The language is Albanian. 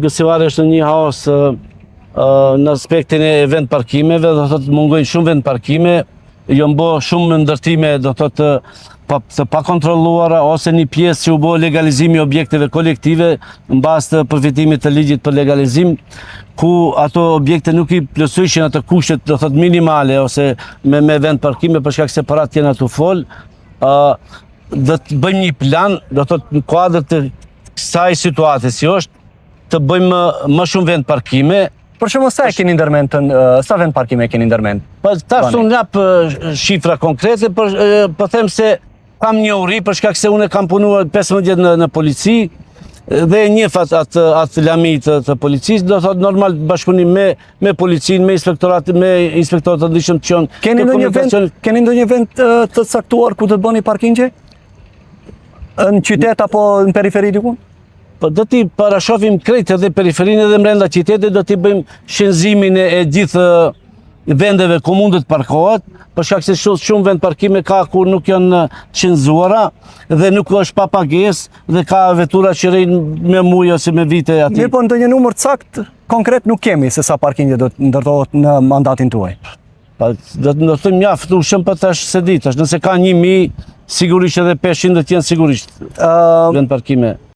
Gësivari është një haos në aspektin e vend parkimeve, do thotë mungojnë shumë vend parkime, janë bë shumë ndërtime, do thotë të pa kontrolluara, ose një pjesë që u bë legalizimi objekteve kolektive në bazë të përfitimit të ligjit për legalizim, ku ato objekte nuk i plotësojnë ato kushtet, do thotë minimale ose me vend parkime për shkak se parat janë atu fol. Do të bëjmë një plan, do thotë në kuadër të kësaj situate si është, të bëjmë më shumë vend parkime. Për shumë sa e keni ndërmend, sa vend parkime e keni ndërmend? Tash unë jap shifra konkrete, po them se kam një uri për shkak se unë kam punuar 15 vjet në polici dhe e njeh atë lami të policisë, do thotë normal bashkëpunim me policinë, me inspektorat të ndryshëm që janë. Keni ndonjë vend të caktuar ku të bëni parkingje? Në qytet apo në periferi diku? Po do t'i parashofim krejt edhe periferinë edhe brenda qytetit, do t'i bëjmë shpenzimin e gjithë vendeve ku mund të parkohet, për shkak se shumë vend parkime ka ku nuk janë shpenzuara dhe nuk është pa pagesë dhe ka vetura që rrin me muj ose me vite aty. Mirë, po ndonjë numër sakt konkret nuk kemi se sa parkingje do të ndërtohet në mandatin tuaj. Do të thëmë mjaftueshëm, për tash se di, tash nëse ka 1000, sigurisht edhe 500 do të jenë sigurisht vend parkime.